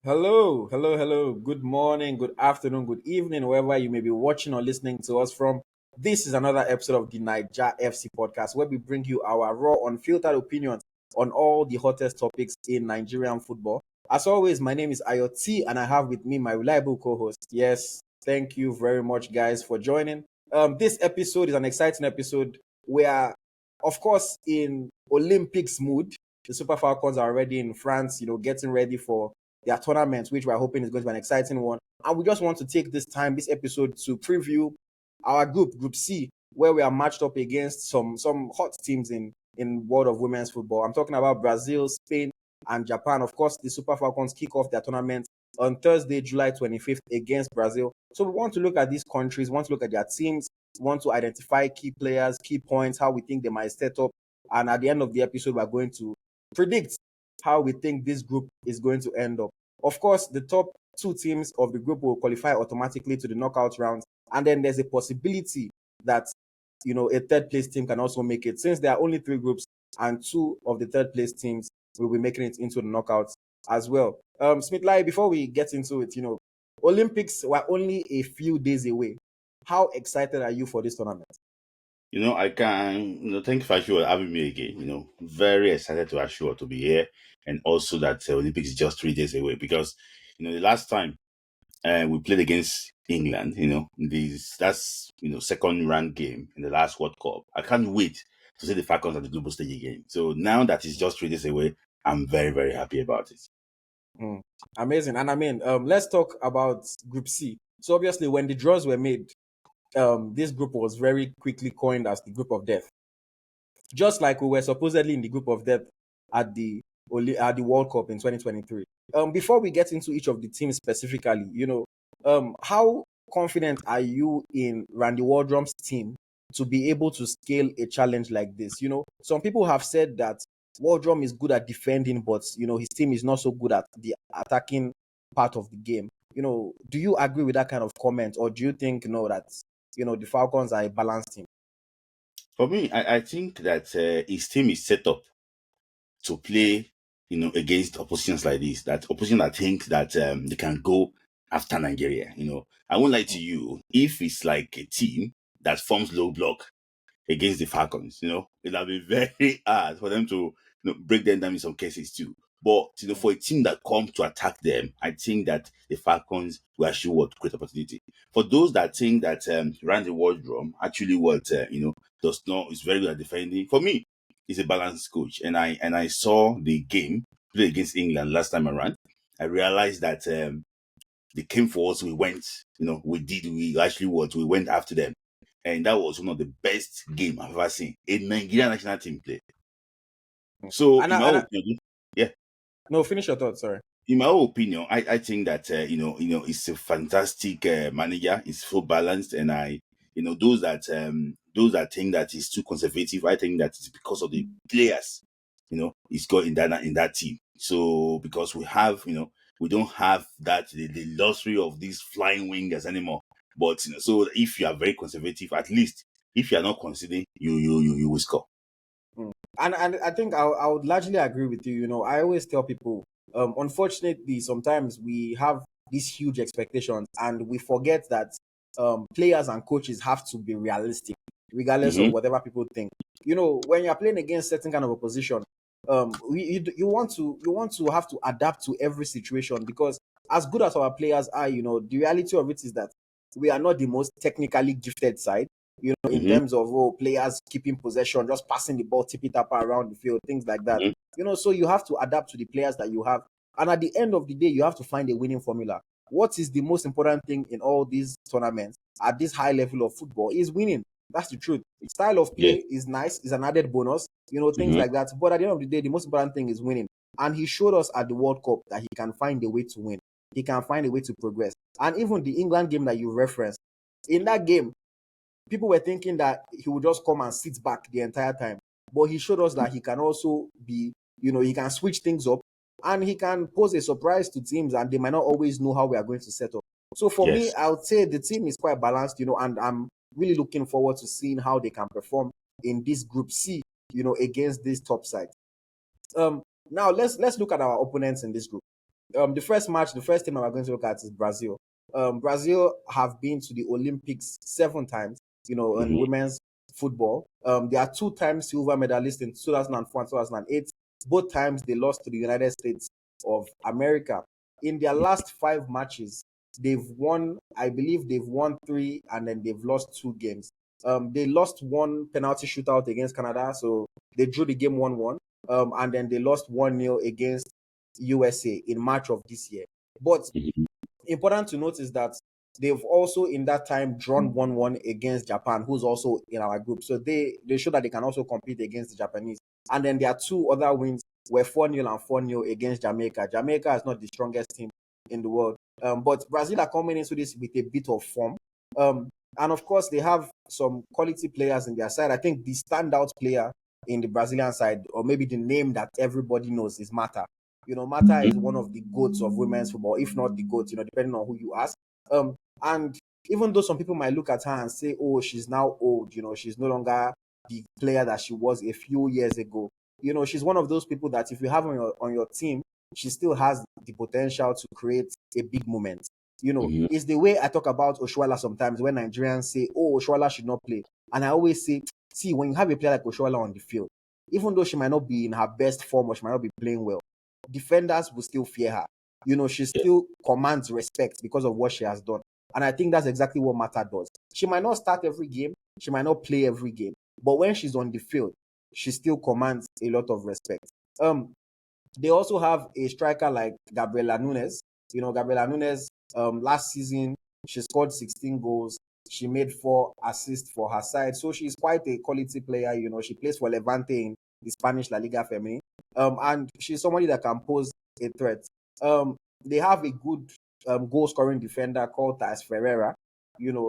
Hello, hello, hello. Good morning, good afternoon, good evening, wherever you may be watching or listening to us from. This is another episode of the Niger FC podcast where we bring you our raw, unfiltered opinions on all the hottest topics in Nigerian football. As always, my name is AyoT and I have with me my reliable co-host. Yes, thank you very much, guys, for joining. This episode is an exciting episode. We are, of course, in Olympics mood. The Super Falcons are already in France, getting ready for their tournament, which we're hoping is going to be an exciting one. And we just want to take this episode, to preview our Group C, where we are matched up against some hot teams in world of women's football. I'm talking about Brazil, Spain, and Japan. Of course, the Super Falcons kick off their tournament on Thursday, July 25th against Brazil. So we want to look at these countries, want to look at their teams, want to identify key players, key points, how we think they might set up. And at the end of the episode, we're going to predict how we think this group is going to end up. Of course, the top two teams of the group will qualify automatically to the knockout rounds. And then there's a possibility that, a third place team can also make it. Since there are only three groups and two of the third place teams will be making it into the knockouts as well. Smith Layi, before we get into it, Olympics were only a few days away. How excited are you for this tournament? I can, thank you for actually having me again. Very excited to assure to be here, and also that Olympics is just 3 days away because, the last time we played against England, that's second round game in the last World Cup. I can't wait to see the Falcons at the global stage again. So now that it's just 3 days away, I'm very, very happy about it. Amazing. And I mean, let's talk about Group C. So obviously, when the draws were made, this group was very quickly coined as the group of death. Just like we were supposedly in the group of death at the World Cup in 2023. Before we get into each of the teams specifically, how confident are you in Randy Waldrum's team to be able to scale a challenge like this? Some people have said that Waldrum is good at defending, but his team is not so good at the attacking part of the game. Do you agree with that kind of comment, or do you think that the Falcons are a balanced team? For me, I think that his team is set up to play, against oppositions like this. That opposition that think that they can go after Nigeria. I won't lie to you. If it's like a team that forms low block against the Falcons, it'll be very hard for them to break them down in some cases too. But for a team that comes to attack them, I think that the Falcons will actually what great opportunity. For those that think that Randy Wardrum actually does not is very good at defending. For me, he's a balanced coach, and I saw the game play against England last time around. I realized that they came for us. We went, we actually we went after them, and that was one of the best game I've ever seen a Nigerian national team play. So, And in my opinion, yeah, no, finish your thoughts. Sorry. in my own opinion, I think that he's a fantastic manager. He's full balanced, and those that think that he's too conservative, I think that it's because of the players. He's got in that team. So because we don't have that the luxury of these flying wingers anymore. But so if you are very conservative, at least if you are not considering, you will score. And I think I would largely agree with you. I always tell people, unfortunately, sometimes we have these huge expectations and we forget that players and coaches have to be realistic, regardless of Mm-hmm. whatever people think. When you're playing against certain kind of opposition, you want to have to adapt to every situation, because as good as our players are, the reality of it is that we are not the most technically gifted side, in Mm-hmm. terms of players keeping possession, just passing the ball, tip it up around the field, things like that. Mm-hmm. So you have to adapt to the players that you have. And at the end of the day, you have to find a winning formula. What is the most important thing in all these tournaments at this high level of football is winning. That's the truth. Style of Yeah. play is nice, is an added bonus, things Mm-hmm. like that. But at the end of the day, the most important thing is winning. And he showed us at the World Cup that he can find a way to win. He can find a way to progress. And even the England game that you referenced, in that game, people were thinking that he would just come and sit back the entire time. But he showed us that he can also be, he can switch things up and he can pose a surprise to teams, and they might not always know how we are going to set up. So for me, Yes. I would say the team is quite balanced, and I'm really looking forward to seeing how they can perform in this Group C, against these top sides. Now let's look at our opponents in this group. the first match, the first team I'm going to look at is Brazil. Brazil have been to the Olympics 7 times, in Mm-hmm. women's football. They are 2 times silver medalists in 2004 and 2008. Both times they lost to the United States of America. In their last 5 matches, they've won, I believe they've won three and then they've lost 2 games. They lost one penalty shootout against Canada, so they drew the game 1-1. And then they lost 1-0 against USA in March of this year. But Mm-hmm. important to note is that they've also in that time drawn 1-1 against Japan, who's also in our group. So they show that they can also compete against the Japanese. And then their 2 other wins were 4-0 and 4-0 against Jamaica. Jamaica is not the strongest team in the world. But Brazil are coming into this with a bit of form. And of course, they have some quality players in their side. I think the standout player in the Brazilian side, or maybe the name that everybody knows, is Mata. Mata is one of the goats of women's football, if not the goat, depending on who you ask. And even though some people might look at her and say, oh, she's now old, she's no longer the player that she was a few years ago. She's one of those people that if you have on your team, she still has the potential to create a big moment. Mm-hmm. It's the way I talk about Oshuala sometimes when Nigerians say, oh, Oshuala should not play. And I always say, see, when you have a player like Oshuala on the field, even though she might not be in her best form or she might not be playing well, defenders will still fear her. She Yeah. still commands respect because of what she has done. And I think that's exactly what Mata does. She might not start every game, she might not play every game, but when she's on the field, she still commands a lot of respect. They also have a striker like Gabriela Nunes. Gabriela Nunes, last season, she scored 16 goals. She made 4 assists for her side. So she's quite a quality player. She plays for Levante in the Spanish La Liga Femenil. And she's somebody that can pose a threat. They have a good goal scoring defender called Thais Ferreira.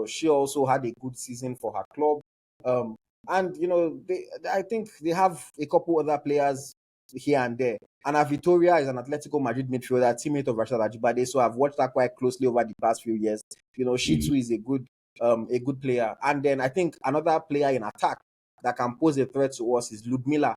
She also had a good season for her club. And I think they have a couple other players here and there. And Vitoria is an Atletico Madrid midfielder, teammate of Rashad Ajibade. So I've watched her quite closely over the past few years. She Mm-hmm. too is a good player. And then I think another player in attack that can pose a threat to us is Ludmila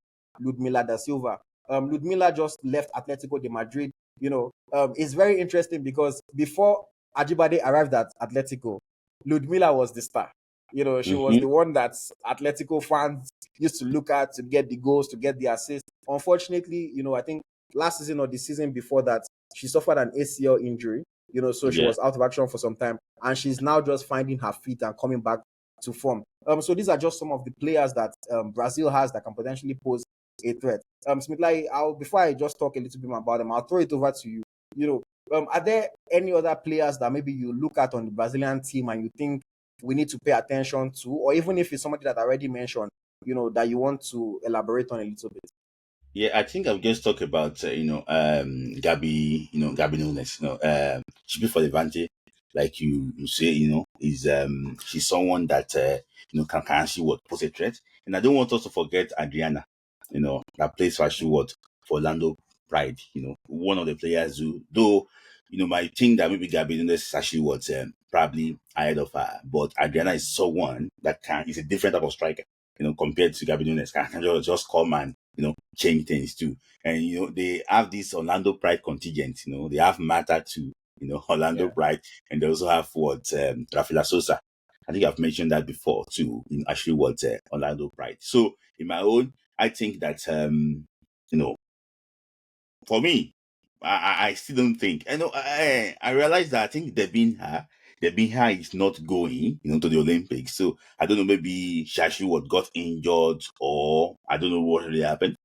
da Silva. Ludmila just left Atletico de Madrid. It's very interesting because before Ajibade arrived at Atletico, Ludmila was the star. She was Mm-hmm. the one that Atletico fans used to look at to get the goals, to get the assists. Unfortunately, I think last season or the season before that, she suffered an ACL injury, so she Yeah. was out of action for some time. And she's now just finding her feet and coming back to form. So these are just some of the players that Brazil has that can potentially pose a threat. Smith Layi, before I just talk a little bit more about them, I'll throw it over to you. Are there any other players that maybe you look at on the Brazilian team and you think we need to pay attention to, or even if it's somebody that I already mentioned, that you want to elaborate on a little bit? Yeah, I think I'll just talk about Gabby, Gabby Nunes. She be for Levante, like you say, is she's someone that can actually what pose a threat. And I don't want us to forget Adriana, that plays for actually what for Orlando Pride. One of the players who, though, might think that maybe Gabby Nunes is actually what probably ahead of her, but Adriana is someone that is a different type of striker. Compared to Gabby Nunes, can just come and change things too. And they have this Orlando Pride contingent. They have Mata too. Orlando Yeah. Pride, and they also have what Rafaela Sosa. I think I've mentioned that before too. In actually what Orlando Pride. So in my own, I think that you know for me, I still don't think. I realize that I think Debinha is not going, to the Olympics. So I don't know, maybe she actually what got injured or I don't know what really happened.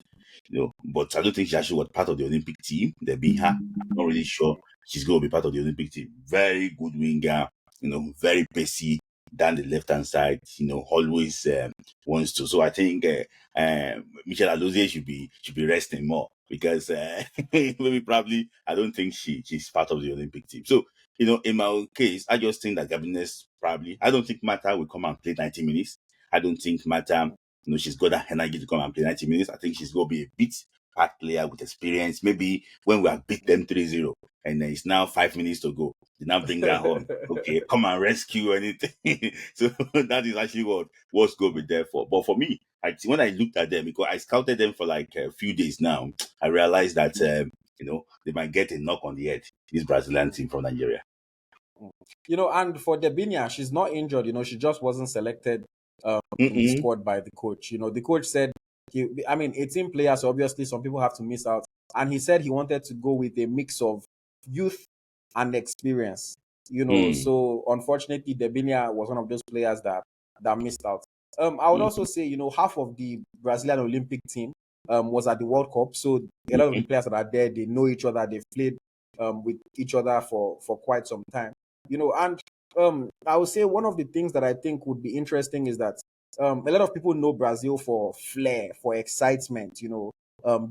But I don't think she actually was part of the Olympic team. Debinha, I'm not really sure she's going to be part of the Olympic team. Very good winger, very pacey down the left hand side. Always wants to. So I think Michelle Alozie should be resting more because maybe probably I don't think she's part of the Olympic team. So in my own case, I just think that Gabinets probably. I don't think Mata will come and play 90 minutes. I don't think Mata she's got that energy to come and play 90 minutes. I think she's going to be a bit part player with experience. Maybe when we have beat them 3-0 and it's now 5 minutes to go, they now bring her on. Okay, come and rescue anything. So that is actually what's going to be there for. But for me, when I looked at them, because I scouted them for like a few days now, I realized that they might get a knock on the head. This Brazilian team from Nigeria. And for Debinia, she's not injured. She just wasn't selected in the Mm-mm. squad by the coach. The coach said 18 players. So obviously, some people have to miss out, and he said he wanted to go with a mix of youth and experience. Mm. So unfortunately, Debinia was one of those players that missed out. I would also Mm-hmm. say, half of the Brazilian Olympic team was at the World Cup. So a lot of the Mm-hmm. players that are there, they know each other. They've played with each other for quite some time. And I would say one of the things that I think would be interesting is that a lot of people know Brazil for flair, for excitement.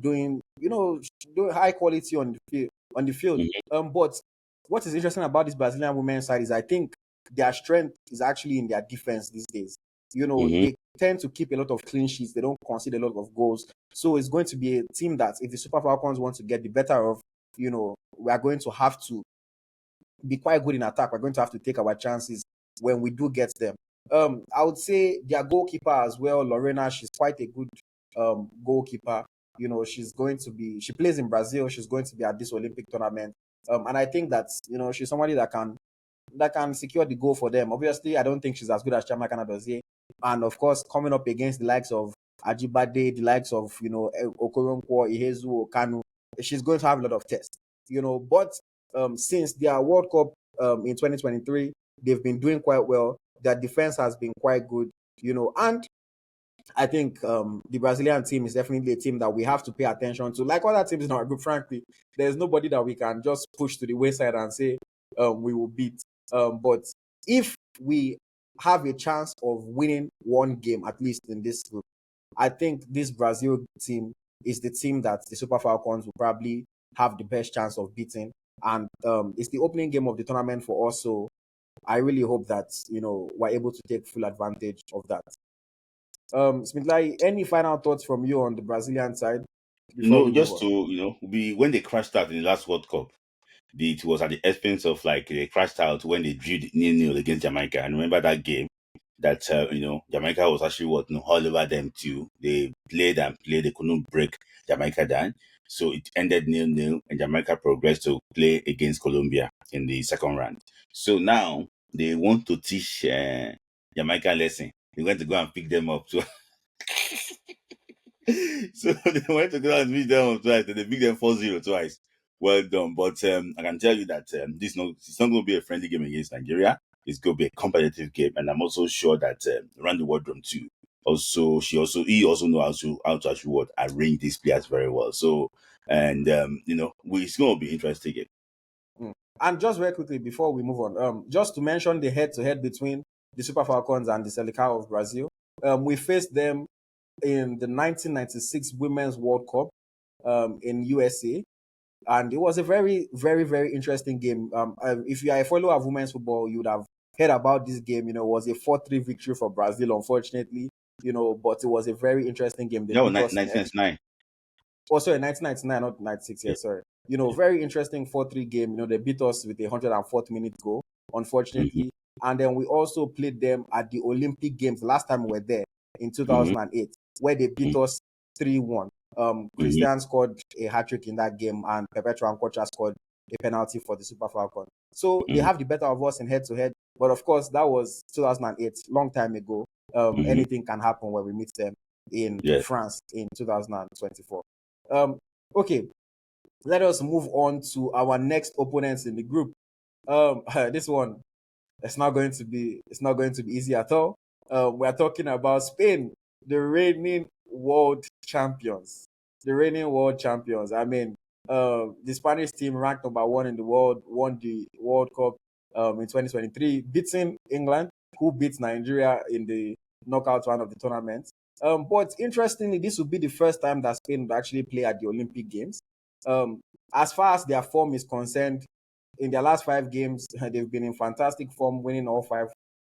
Doing doing high quality on the field. But what is interesting about this Brazilian women's side is I think their strength is actually in their defense these days. Mm-hmm. They tend to keep a lot of clean sheets. They don't concede a lot of goals. So it's going to be a team that if the Super Falcons want to get the better of, we are going to have to be quite good in attack. We're going to have to take our chances when we do get them. I would say their goalkeeper as well, Lorena, she's quite a good goalkeeper. She plays in Brazil. She's going to be at this Olympic tournament. And I think that, she's somebody that can secure the goal for them. Obviously, I don't think she's as good as Chama Kanadozie. And of course, coming up against the likes of Ajibade, the likes of, Okoronkwo, Ihezu, Okanu, she's going to have a lot of tests. But since their World Cup in 2023, they've been doing quite well. Their defense has been quite good, and I think the Brazilian team is definitely a team that we have to pay attention to. Like other teams in our group, frankly, there's nobody that we can just push to the wayside and say we will beat. But if we have a chance of winning one game, at least in this group, I think this Brazil team is the team that the Super Falcons will probably have the best chance of beating. And it's the opening game of the tournament for us. So I really hope that, we're able to take full advantage of that. Smith Layi, any final thoughts from you on the Brazilian side before we move Just on? to we when they crashed out in the last World Cup, it was at the expense of like they crashed out when they drew 0-0 against Jamaica. And remember that game that Jamaica was actually all over them too. They played and played, they couldn't break Jamaica down. So it ended 0-0 and Jamaica progressed to play against Colombia in the second round. So now they want to teach Jamaica a lesson. They went to go and pick them up. So so they went to go and beat them twice, and they beat them 4-0 twice. Well done. But I can tell you that it's not going to be a friendly game against Nigeria. It's going to be a competitive game, and I'm also sure that Randy Wardrum too. Also, he also knows how to actually arrange these players very well. So, and it's going to be interesting game. Mm. And just very quickly before we move on, just to mention the head-to-head between the Super Falcons and the Seleção of Brazil, we faced them in the 1996 Women's World Cup in USA. And it was a very, very, very interesting game. If you are a follower of women's football, you would have heard about this game. It was a 4-3 victory for Brazil, unfortunately, but it was a very interesting game. They No, beat us in 1999. Oh, sorry, 1999, not 96. Yeah, Yeah. sorry. Yeah. Very interesting 4-3 game. They beat us with a 104th minute goal, Mm-hmm. unfortunately. And then we also played them at the Olympic Games last time we were there in Mm-hmm. 2008, where they beat us 3-1. Mm-hmm. Christian scored a hat trick in that game, and Perpetua Ankocha scored a penalty for the Super Falcons. So they Mm-hmm. have the better of us in head to head. But of course, that was 2008, long time ago. Mm-hmm. Anything can happen when we meet them in Yes. France in 2024. Um, okay, let us move on to our next opponents in the group. This one it's not going to be easy at all. We're talking about Spain, the reigning world champions. The reigning world champions. I mean, the Spanish team ranked number one in the world, won the World Cup in 2023, beating England, who beat Nigeria in the knockout round of the tournament. But interestingly, this will be the first time that Spain will actually play at the Olympic Games. Um, as far as their form is concerned, in their last 5 games, they've been in fantastic form, winning all 5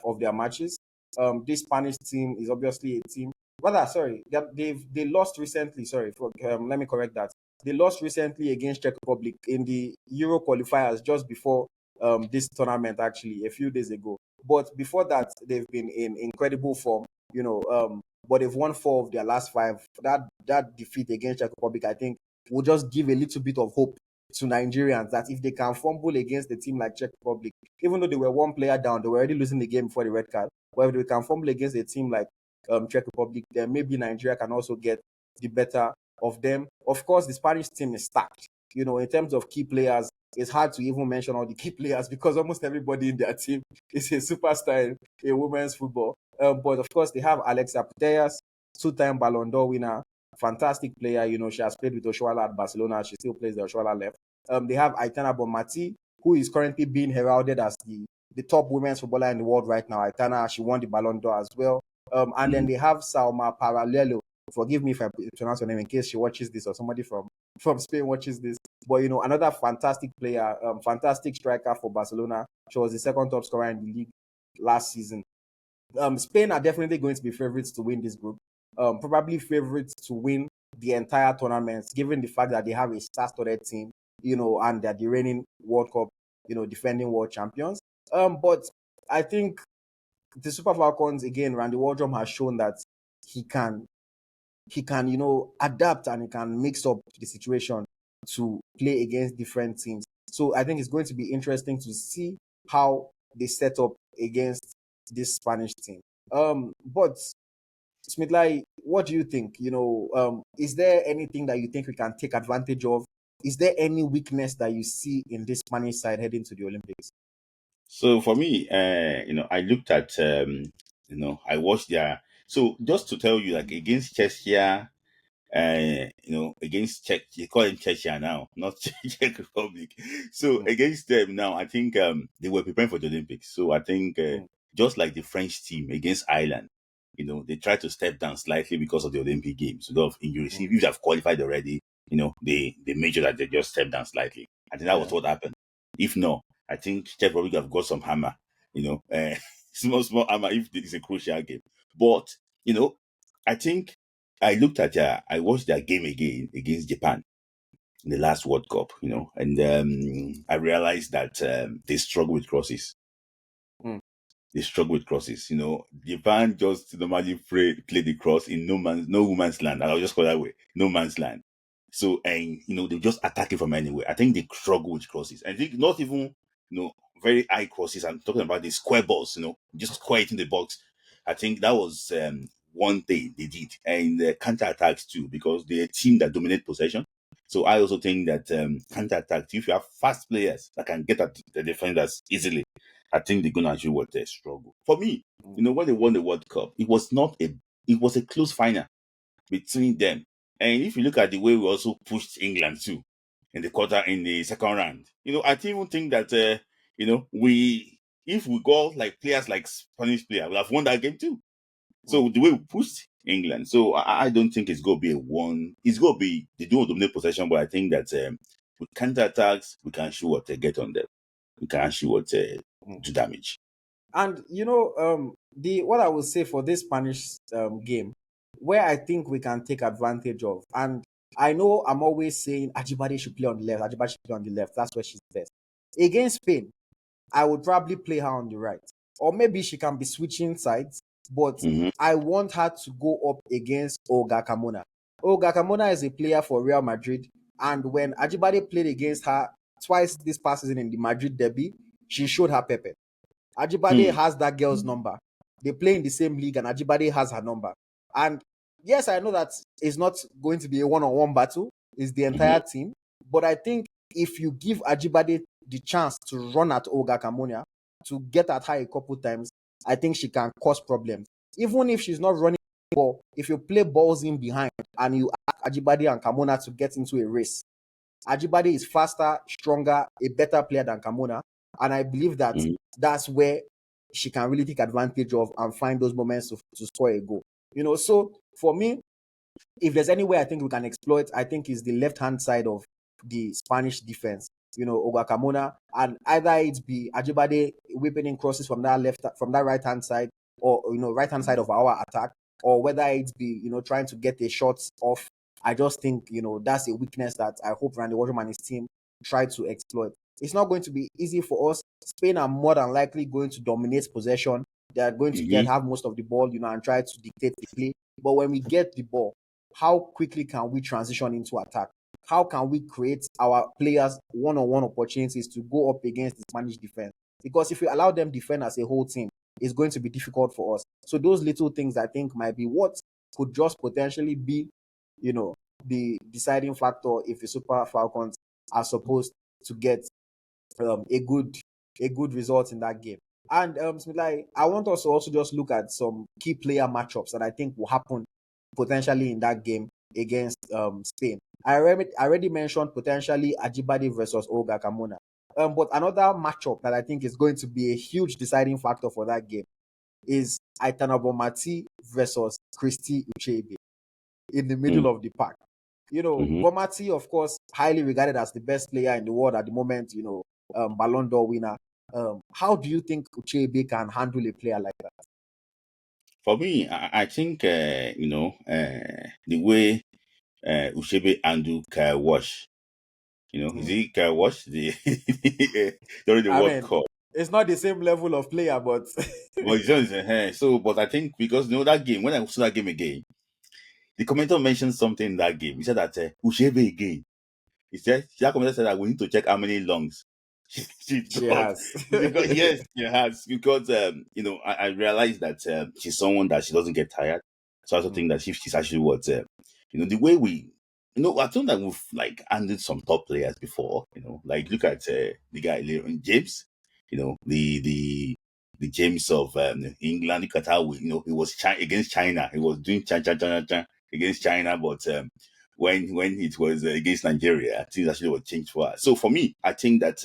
of their matches. This Spanish team is obviously a team. Rather, sorry, they lost recently. Sorry, let me correct that. They lost recently against Czech Republic in the Euro qualifiers just before this tournament, actually a few days ago. But before that, they've been in incredible form. But they've won 4 of their last 5. That defeat against Czech Republic, I think, will just give a little bit of hope to Nigerians that if they can fumble against a team like Czech Republic, even though they were one player down, they were already losing the game before the red card. But if they can fumble against a team like Czech Republic, then maybe Nigeria can also get the better of them. Of course, the Spanish team is stacked. In terms of key players, it's hard to even mention all the key players because almost everybody in their team is a superstar in women's football. But of course, they have Alexia Putellas, two-time Ballon d'Or winner, fantastic player. She has played with Oshuala at Barcelona. She still plays the Oshuala left. They have Aitana Bonmati, who is currently being heralded as the top women's footballer in the world right now. Aitana, she won the Ballon d'Or as well. And then they have Salma Paralelo. Forgive me if I pronounce her name in case she watches this or somebody from Spain watches this. But another fantastic player, fantastic striker for Barcelona. She was the second top scorer in the league last season. Spain are definitely going to be favorites to win this group. Probably favorites to win the entire tournament, given the fact that they have a star-studded team, and they're the reigning World Cup, defending world champions. But I think the Super Falcons, again, Randy Waldrum has shown that he can, adapt and he can mix up the situation to play against different teams. So I think it's going to be interesting to see how they set up against this Spanish team. But Smith Layi, what do you think? Is there anything that you think we can take advantage of? Is there any weakness that you see in this Spanish side heading to the Olympics? So for me, I looked at, I watched their. So just to tell you, like against Czechia, against Czech, they call it Czechia now, not Czech Republic. So Mm, against them now, I think they were preparing for the Olympics. So I think mm, just like the French team against Ireland, they tried to step down slightly because of the Olympic Games. A lot of injuries. If mm, you have qualified already, they made sure that they just stepped down slightly. I think that was yeah. what happened. If not, I think Czech Republic have got some hammer, small hammer if it's a crucial game. But, you know, I think I watched their game again against Japan in the last World Cup, and I realized that they struggle with crosses. Mm, They struggle with crosses. Japan just normally play the cross in no woman's land. I'll just call it that way, no man's land. So and they just attack it from anywhere. I think they struggle with crosses. I think not even very high crosses. I'm talking about the square balls. Just square it in the box. I think that was one thing they did, and counter attacks too, because they're a team that dominate possession. So I also think that counter attacks, if you have fast players that can get at the defenders easily, I think they're gonna actually what they struggle. For me, mm, when they won the World Cup, it was a close final between them. And if you look at the way we also pushed England too in the second round, I even think that we if we got like players like Spanish player, we have won that game too. mm, So the way we pushed England, so I don't think it's gonna be a one. It's gonna be they don't dominate possession, but I think that with counter attacks we can show what they get on them. We can show what mm. do damage. And the what I will say for this Spanish game, where I think we can take advantage of, and I know I'm always saying Ajibade should play on the left, Ajibade should play on the left. That's where she's best. Against Spain, I would probably play her on the right. Or maybe she can be switching sides, but Hmm. I want her to go up against Olga Carmona. Olga Carmona is a player for Real Madrid, and when Ajibade played against her twice this past season in the Madrid derby, she showed her pepper. Ajibade Hmm. has that girl's number. They play in the same league, and Ajibade has her number. And yes, I know that it's not going to be a one-on-one battle, it's the Hmm. entire team. But I think if you give Ajibade the chance to run at Olga Carmona, to get at her a couple times, I think she can cause problems. Even if she's not running the ball, if you play balls in behind and you ask Ajibade and Carmona to get into a race, Ajibade is faster, stronger, a better player than Carmona. And I believe that Hmm. that's where she can really take advantage of and find those moments to score a goal. So for me, if there's any way I think we can exploit, I think is the left hand side of the Spanish defense. Olga Carmona, and either it be Ajibade whipping in crosses from that right hand side, or right hand side of our attack, or whether it be trying to get a shot off. I just think that's a weakness that I hope Randy Waterman and his team try to exploit. It's not going to be easy for us. Spain are more than likely going to dominate possession. They are going to Hmm. have most of the ball, and try to dictate the play. But when we get the ball, how quickly can we transition into attack? how can we create our players one-on-one opportunities to go up against the Spanish defense? Because if we allow them defend as a whole team, it's going to be difficult for us. So those little things I think might be what could just potentially be, the deciding factor if the Super Falcons are supposed to get a good result in that game. And Smith, like, I want us to also just look at some key player matchups that I think will happen potentially in that game against Spain. I already mentioned potentially Ajibade versus Olga Carmona. But another matchup that I think is going to be a huge deciding factor for that game is Aitana Bomati versus Christy Uchebe in the Mm, middle of the pack. mhm. Bomati, of course, highly regarded as the best player in the world at the moment, Ballon d'Or winner. How do you think Uchebe can handle a player like that? For me, I think the way Ushebe handle Kyle Wash. Is Hmm. he Kyle Wash during the I World mean, Cup? it's not the same level of player, but But it's just so. But I think because that game, when I saw that game again, the commentator mentioned something in that game. He said that Ushebe again. He said that commentator said that we need to check how many lungs she's she got. has. Because yes, she has. Because I realized that she's someone that she doesn't get tired. So I also think Hmm. that she's actually what the way we I think that we've like handled some top players before. Like look at the guy Leon James. The James of England. Look at how he was against China. He was doing cha against China, but when it was against Nigeria, things actually were changed for us. So for me, I think that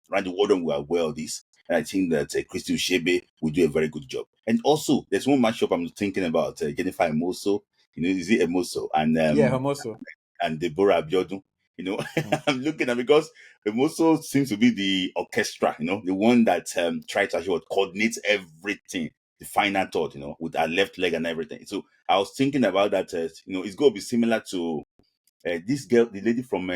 Randy Wardon will well this, and I think that Christy Ushebe will do a very good job. And also, there's one matchup I'm thinking about Jennifer Emoso. Is it Emoso Yeah, Hermoso. and Deborah Abiodun? Hmm. I'm looking at because Emoso seems to be the orchestra. The one that tries to actually coordinate everything. The final thought, with our left leg and everything. So I was thinking about that. It's going to be similar to this girl, the lady from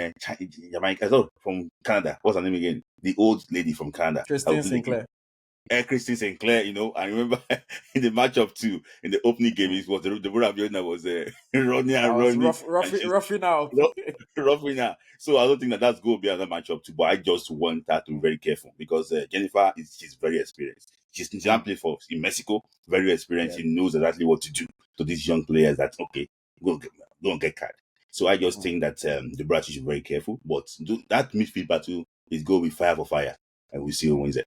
Jamaica, from Canada. What's her name again? The old lady from Canada. That Christine was the Sinclair. Christine Sinclair. I remember in the matchup too, in the opening game, Hmm. it was the Deborah Abiodun that was running I and was running, and she's roughing out. rough, roughing her. So I don't think that that's going to be another matchup too. But I just want her to be very careful because Jennifer she's very experienced. She's Hmm. played for in Mexico, very experienced. Yeah. She knows exactly what to do to these young players. That okay, don't get card. So I just Hmm. think that the British should be very careful. But that midfield battle is going to be fire for fire, and we'll see who wins it.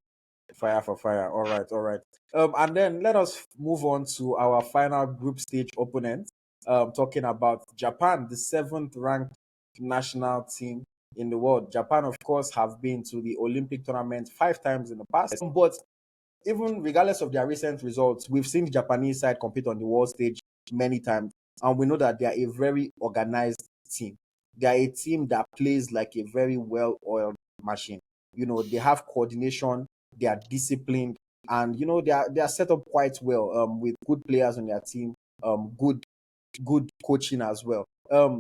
Fire for fire. All right, all right. And then let us move on to our final group stage opponent. Talking about Japan, the seventh ranked national team in the world. Japan, of course, have been to the Olympic tournament 5 times in the past. But even regardless of their recent results, we've seen the Japanese side compete on the world stage many times, and we know that they are a very organized team. They are a team that plays like a very well-oiled machine. They have coordination, they are disciplined, and they are set up quite well with good players on their team, good coaching as well.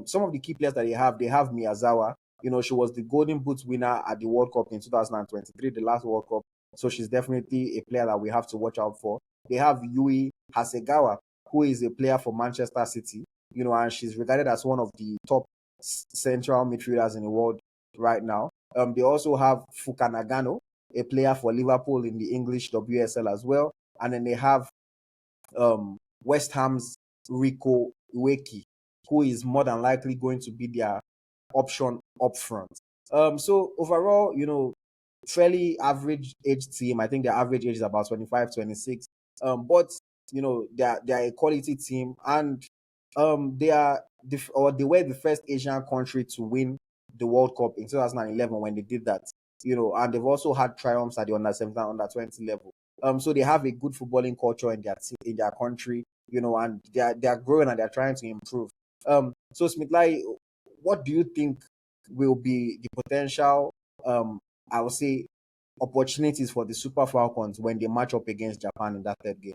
Some of the key players that they have Miyazawa. She was the Golden Boot winner at the World Cup in 2023, the last World Cup. So she's definitely a player that we have to watch out for. They have Yui Hasegawa, who is a player for Manchester City, and she's regarded as one of the top central midfielders in the world right now. They also have Fukanagano, a player for Liverpool in the English WSL as well. And then they have West Ham's Rico Ueki, who is more than likely going to be their option up front. So overall, fairly average age team. I think their average age is about 25, 26. But they're a quality team, and they were the first Asian country to win the World Cup in 2011 when they did that. And they've also had triumphs at the under 17, under 20 level. So they have a good footballing culture in their country, and they are growing and they're trying to improve. So Smith, like, what do you think will be the potential, I would say, opportunities for the Super Falcons when they match up against Japan in that third game?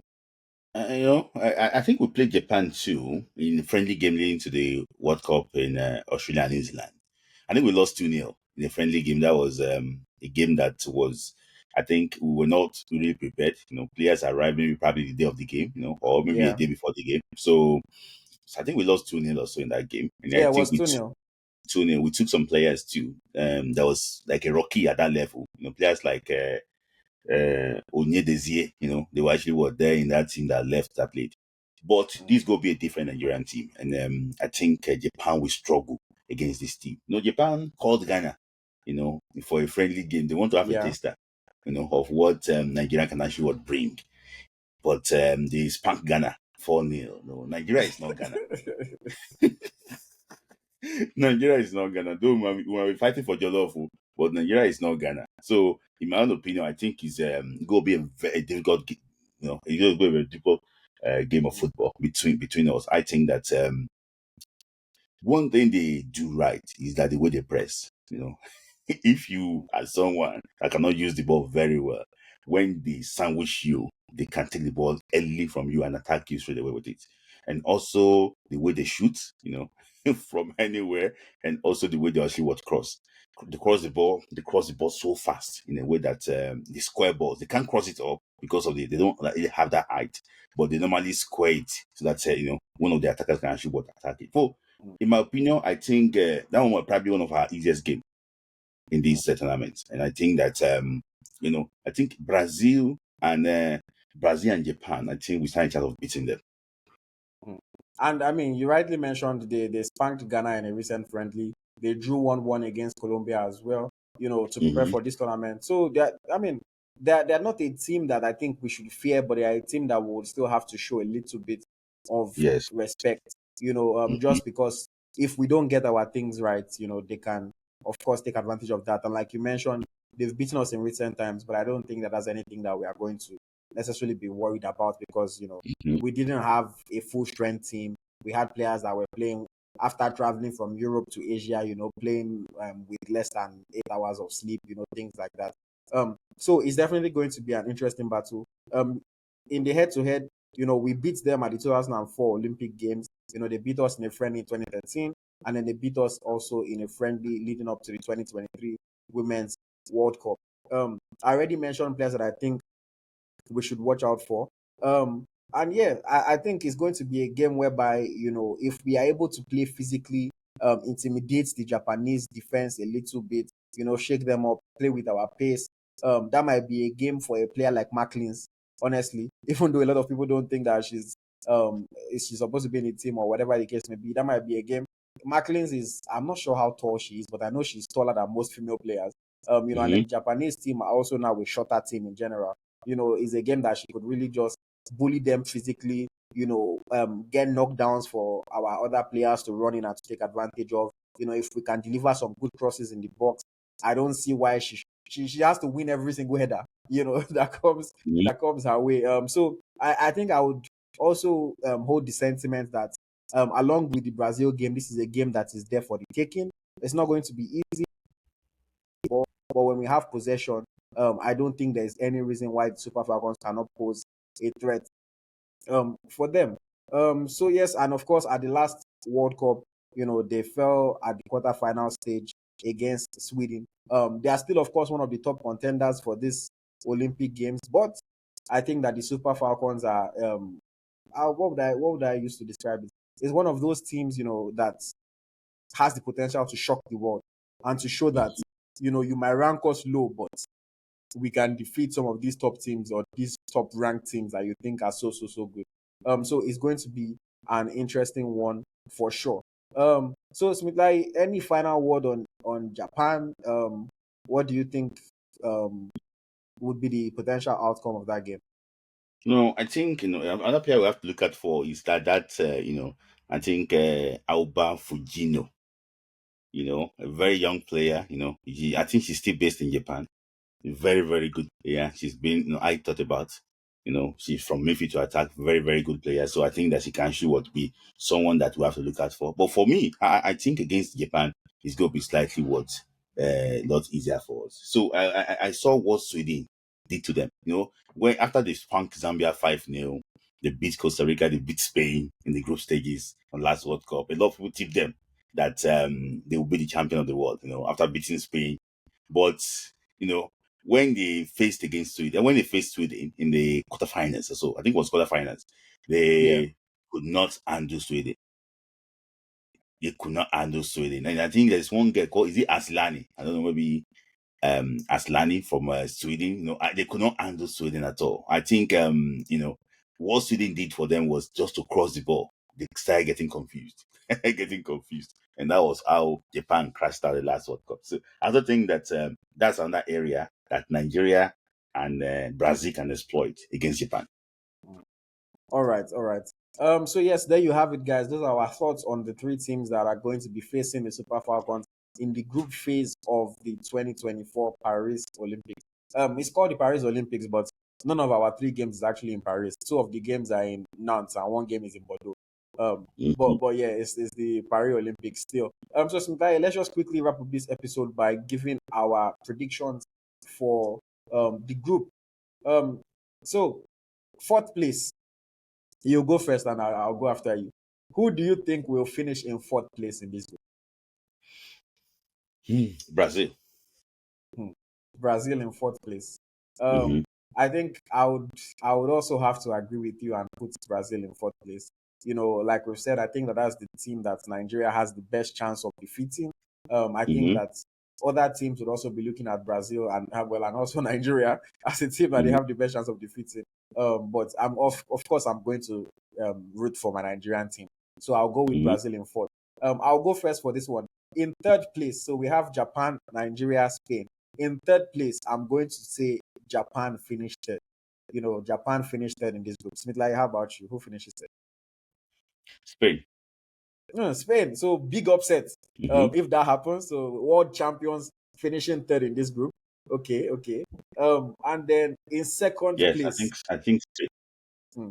I think we played Japan too in a friendly game leading to the World Cup in Australia and New Zealand. I think we lost 2-0 in a friendly game. That was a game that was, I think we were not really prepared. Players arrived maybe probably the day of the game, or maybe a Yeah, day before the game. So I think we lost 2-0 or so in that game. And I yeah, it think was we 2-0. 2-0. We took some players too. That was like a rocky at that level. Players like Onyedezie, they were actually were there in that team that left that played. But this will be a different Nigerian team, and I think Japan will struggle against this team. Japan called Ghana, for a friendly game. They want to have a Yeah. taster, of what Nigeria can actually what bring. But they spanked Ghana 4-0. No, Nigeria is not Ghana. Nigeria is not Ghana. Though we might be fighting for Jollof, but Nigeria is not Ghana. So, in my own opinion, I think it's going to be a very difficult, it's going to be a very difficult game of football between us. I think that one thing they do right is that the way they press. If you are someone that cannot use the ball very well, when they sandwich you, they can take the ball early from you and attack you straight away with it. And also the way they shoot, from anywhere, and also the way they actually what cross. They cross the ball so fast in a way that the square balls they can't cross it up because of they don't really have that height, but they normally square it so that one of the attackers can actually what attack it. So, in my opinion, I think that one was probably one of our easiest games in these tournaments. And I think that I think Brazil and Japan, I think we stand a chance of beating them. And I mean, you rightly mentioned they spanked Ghana in a recent friendly. They drew 1-1 against Colombia as well, to prepare Hmm. for this tournament. So they're not a team that I think we should fear, but they're a team that will still have to show a little bit of Yes. respect, Hmm. just because if we don't get our things right, they can of course take advantage of that. And like you mentioned, they've beaten us in recent times, but I don't think that that's anything that we are going to necessarily be worried about because Hmm. we didn't have a full strength team. We had players that were playing after traveling from Europe to Asia, playing with less than 8 hours of sleep, things like that. So it's definitely going to be an interesting battle. In the head to head, we beat them at the 2004 Olympic Games. They beat us in a friendly in 2013, and then they beat us also in a friendly leading up to the 2023 Women's World Cup. I already mentioned players that I think we should watch out for. And yeah, I think it's going to be a game whereby, if we are able to play physically, intimidate the Japanese defense a little bit, shake them up, play with our pace, that might be a game for a player like Macklins, honestly. Even though a lot of people don't think that she's supposed to be in the team or whatever the case may be, that might be a game. Macklins I'm not sure how tall she is, but I know she's taller than most female players. And Hmm. then the Japanese team are also now a shorter team in general. Is a game that she could really just bully them physically, get knockdowns for our other players to run in and to take advantage of. If we can deliver some good crosses in the box, I don't see why she has to win every single header, that comes her way. So I think I would also hold the sentiment that along with the Brazil game, this is a game that is there for the taking. It's not going to be easy, but when we have possession, I don't think there's any reason why the Super Falcons cannot pose a threat for them. So yes, and of course at the last World Cup, they fell at the quarterfinal stage against Sweden. They are still, of course, one of the top contenders for this Olympic Games, but I think that the Super Falcons are what would I use to describe it? It's one of those teams, that has the potential to shock the world and to show that you might rank us low, but we can defeat some of these top teams or these top ranked teams that you think are so good. So it's going to be an interesting one for sure. So Smith, like, any final word on Japan? What do you think would be the potential outcome of that game? No, I think another player we have to look at for is that I think Alba Fujino, a very young player. I think she's still based in Japan. Very, very good player. She's been, I thought about, she's from midfield to attack. Very, very good player. So I think that she can actually what be someone that we have to look out for. But for me, I think against Japan, it's going to be slightly what a lot easier for us. So I saw what Sweden did to them. When after they spanked Zambia 5-0, they beat Costa Rica, they beat Spain in the group stages on last World Cup. A lot of people tipped them that they will be the champion of the world. After beating Spain, but you know when they faced Sweden in the quarterfinals, so I think it was quarterfinals, Yeah. they could not undo Sweden. they could not handle Sweden. And I think there's one guy called, is it Aslani? I don't know, maybe Aslani from Sweden. They could not handle Sweden at all. I think what Sweden did for them was just to cross the ball. They started getting confused, getting confused, and that was how Japan crashed out the last World Cup. So I don't think that that's another area that Nigeria and Brazil can exploit against Japan. All right, all right. So yes, there you have it, guys. Those are our thoughts on the three teams that are going to be facing the Super Falcons in the group phase of the 2024 Paris Olympics. It's called the Paris Olympics, but none of our three games is actually in Paris. Two of the games are in Nantes, and one game is in Bordeaux. Mhm. But yeah, it's the Paris Olympics still. So Smithai, let's just quickly wrap up this episode by giving our predictions for the group. Um, so fourth place. You go first, and I'll go after you. Who do you think will finish in fourth place in this group? Brazil. Hmm. Brazil in fourth place. Hmm. I think I would also have to agree with you and put Brazil in fourth place. Like we've said, I think that that's the team that Nigeria has the best chance of defeating. I think Hmm. that other teams would also be looking at Brazil and also Nigeria as a team that they Hmm. have the best chance of defeating. But of course I'm going to root for my Nigerian team. So I'll go with Hmm. Brazil in fourth. I'll go first for this one. In third place, so we have Japan, Nigeria, Spain. In third place, I'm going to say Japan finished third. Japan finished third in this group. Smith, like, how about you? Who finishes third? Spain. Spain. So big upset Hmm. if that happens. So world champions finishing third in this group. Okay, okay. And then in second Yes, I place, think I think Spain.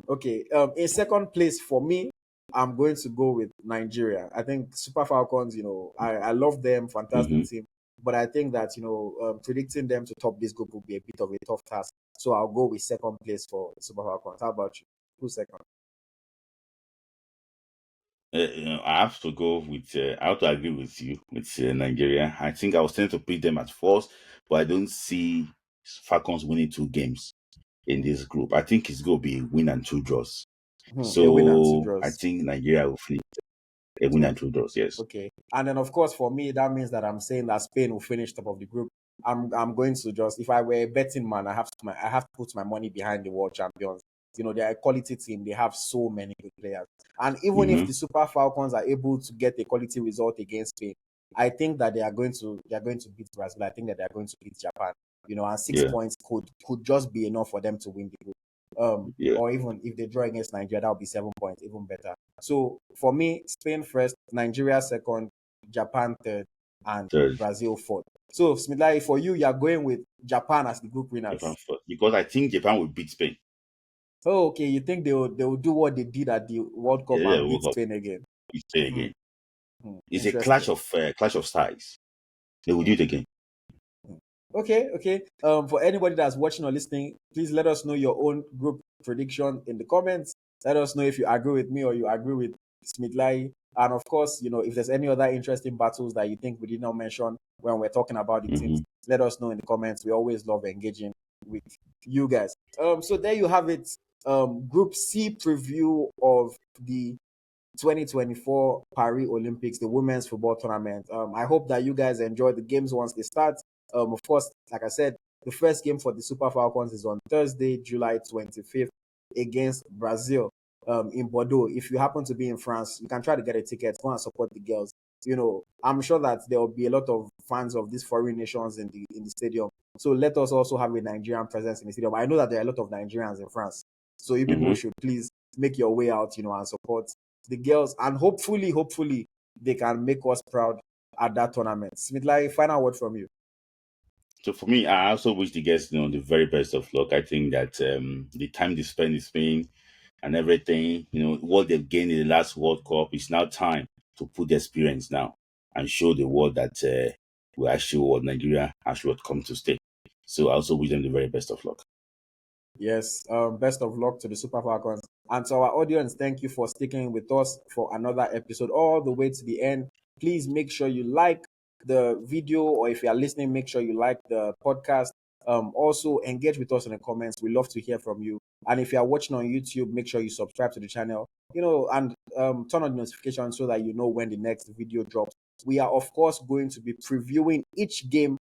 Okay. In second place for me, I'm going to go with Nigeria. I think Super Falcons, I love them, fantastic Hmm. team. But I think that, predicting them to top this group will be a bit of a tough task. So I'll go with second place for Super Falcons. How about you? Who's second? I have to go with. I have to agree with you with Nigeria. I think I was trying to pick them at first, but I don't see Falcons winning two games in this group. I think it's going to be win and two draws. A win and two So I draws. think Nigeria will finish a win and Okay. two draws. Yes. Okay. And then of course for me that means that I'm saying that Spain will finish top of the group. I'm going to just, if I were a betting man, I have to put my money behind the world champions. They're a quality team. They have so many good players. And even if Mm-hmm. the Super Falcons are able to get a quality result against Spain, I think that they are going to beat Brazil. I think that they are going to beat Japan. And six Yeah. points could just be enough for them to win the group. Yeah. Or even if they draw against Nigeria, that would be 7 points, even better. So for me, Spain first, Nigeria second, Japan third, and Third, Brazil fourth. So Smilai, for you, you're going with Japan as the group Japan winners. first because I think Japan will beat Spain. Oh, okay. You think they will do what they did at the World Cup Yeah, yeah, and we'll beat go Spain again? beat Spain Hmm, again. It's a interesting. clash of styles. They will do Hmm. it again. Okay, okay. For anybody that's watching or listening, please let us know your own group prediction in the comments. Let us know if you agree with me or you agree with Smith Lai. And of course, if there's any other interesting battles that you think we did not mention when we're talking about the teams, Mm-hmm. let us know in the comments. We always love engaging with you guys. So there you have it. Group C preview of the 2024 Paris Olympics, the women's football tournament. I hope that you guys enjoy the games once they start. Of course, like I said, the first game for the Super Falcons is on Thursday, July 25th against Brazil in Bordeaux. If you happen to be in France, you can try to get a ticket, go and support the girls. I'm sure that there will be a lot of fans of these foreign nations in the stadium. So let us also have a Nigerian presence in the stadium. I know that there are a lot of Nigerians in France. So you people Mm-hmm. should please make your way out, and support the girls, and hopefully they can make us proud at that tournament. Smith, like, final word from you. So for me, I also wish the guests, the very best of luck. I think that the time they spend in Spain and everything, what they've gained in the last World Cup, it's now time to put the experience now and show the world that we actually what Nigeria has what come to stay. So I also wish them the very best of luck. Yes, best of luck to the Super Falcons. And to our audience, thank you for sticking with us for another episode all the way to the end. Please make sure you like the video, or if you are listening, make sure you like the podcast. Also engage with us in the comments. We love to hear from you. And if you are watching on YouTube, make sure you subscribe to the channel, and turn on the notifications so that you know when the next video drops. We are of course going to be previewing each game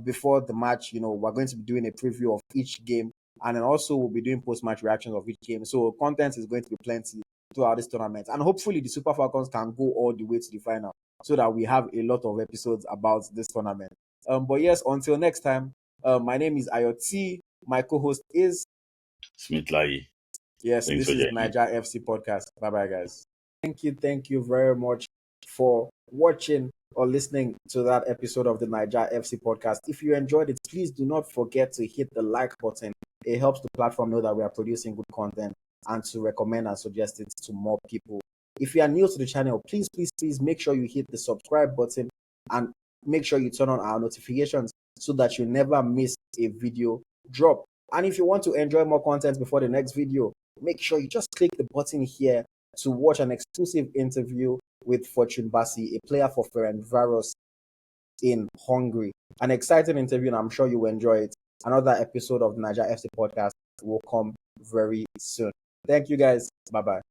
before the match. We're going to be doing a preview of each game, and then also we'll be doing post-match reactions of each game. So content is going to be plenty throughout this tournament, and hopefully the Super Falcons can go all the way to the final so that we have a lot of episodes about this tournament. But yes, until next time, my name is AyoT. My co-host is, Smith Layi. yes, Thanks this for is joining. Niger FC podcast. Bye bye, guys. Thank you very much for watching or listening to that episode of the Niger FC podcast. If you enjoyed it, please do not forget to hit the like button. It helps the platform know that we are producing good content and to recommend and suggest it to more people. If you are new to the channel, please make sure you hit the subscribe button and make sure you turn on our notifications so that you never miss a video drop. And if you want to enjoy more content before the next video, make sure you just click the button here to watch an exclusive interview with Fortune Bassi, a player for Ferencvaros in Hungary. An exciting interview, and I'm sure you will enjoy it. Another episode of the Niger FC podcast will come very soon. Thank you guys. Bye bye.